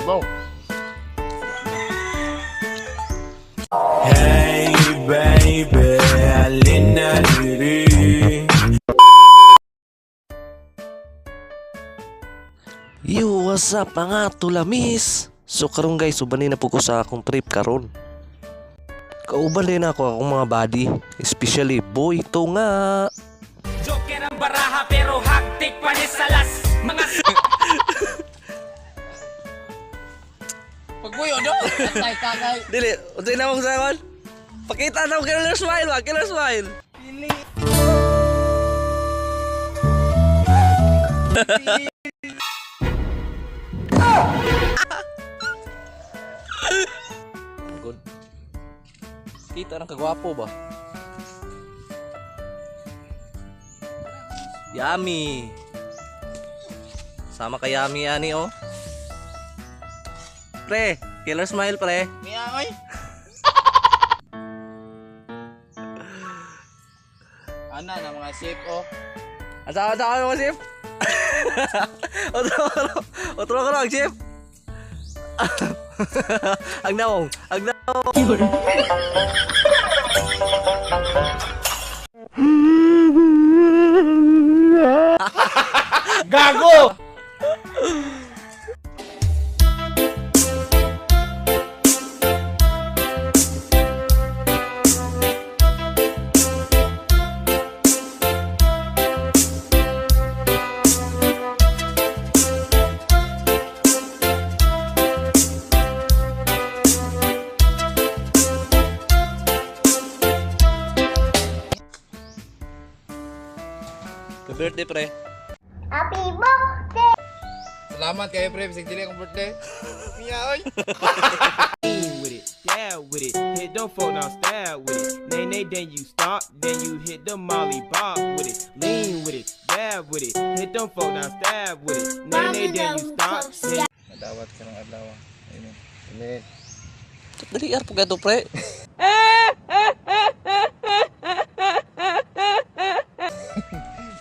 Sabaw. Hey baby, alin na diri. Yo, what's up mga tulamis? So karon guys, ubanin na po ko sa akong trip karon. Kauban din ako akong mga body, especially boy to nga. Joker ang baraha pero hagtik pa ni salas. Mga Pagbuyo do. Antay ka kay. Dili, unsay na mong sawan? Pakita na mo killer smile, ba? Killer smile. Good. Kita ng kagwapo ba? Yummy. Sama kay Yummy ani oh. Pre, killer smile pre. Miya oy. Ana na mga sip oh. Asa mo sip? Otro ka lang sip. Ang nawong. Gago. Birthday pre. Happy birthday! Salamat kay pre bisig dili akong birthday. Miya oy. With it, dab with it, hit them folk now stab with it. Nay, then you stop, then you hit the molly bob with it. Lean with it, dab with it, hit them folk now stab with it. Nay, then you stop, then Madawat ka ng adlaw. Ayun. Ulit. Dali ar po gato pre.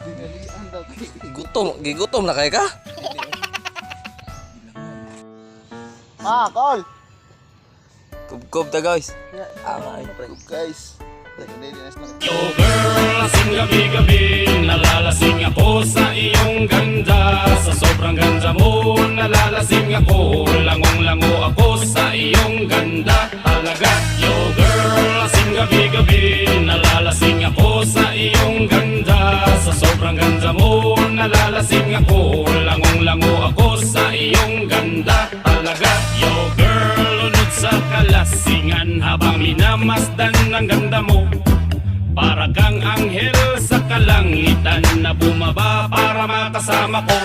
Dinalian daw kay. Gigutom na kay ka? Call. Kubkob ta guys. Guys. Hindi na lang. Yo girl, lasing gabi-gabi, nalalasing ako sa iyong ganda. Sa sobrang ganda mo, nalalasing ako, langong-lango ako sa iyong ganda. Talaga, yo girl, lasing gabi-gabi, nalalasing ako sa iyong ganda. Sa sobrang ganda mo, nalalasing ako, langong-lango ako sa iyong ganda. Talaga, yo girl, lunod sa kalasingan habang minamasdan ng ganda mo. Para kang anghel sa kalangitan na bumaba para makasama ko.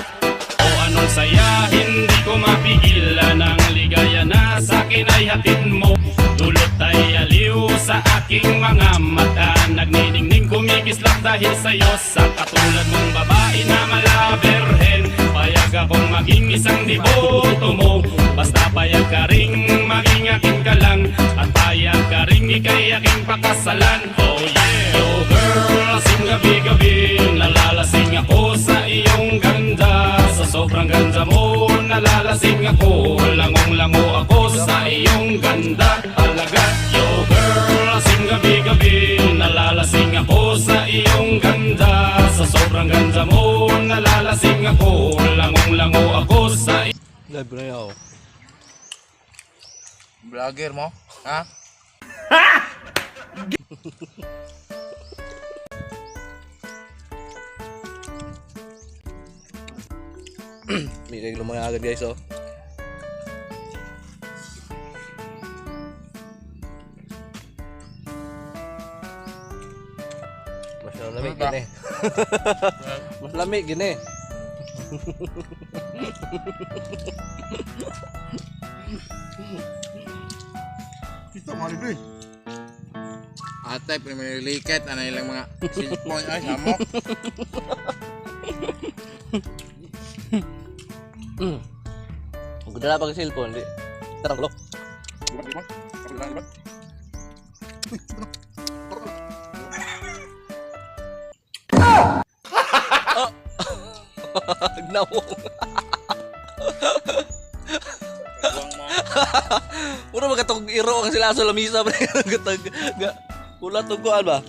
O anong saya, hindi ko mapigilan ang ligaya na sa'kin ay hatid mo. Dulot ay aliw sa aking mga mata, nagniningning kumikislap dahil sa'yo. Sa katulad mong babae na malaberhen, payag akong maging isang deboto mo. Basta payag ka ring maging aking kalang, at payag ka ring ikay aking pakasalan. Oh yeah! Yo girl, lasing gabi-gabi, nalalasing ako sa iyong ganda. Sa sobrang ganda mo, nalalasing ako, langong-lango ako sa iyong ganda. Talaga, yo girl, lasing gabi-gabi, nalalasing ako sa iyong ganda. Sa sobrang ganda mo, nalalasing ako, langong-lango ako sa Live na yaw. Vlogger mo? Ha? May kay lumaya agad guys oh. Mas lamig gini. Mas lamig gini. Kita mo libre. Atay Premier League ano ilang mga cellphone ay samok. Ang ganda pag cellphone di. Tarang lo. Nawong. Mura magatong iro ang sila sa lamisa pre. Gatag. Ulat tong kuan ba?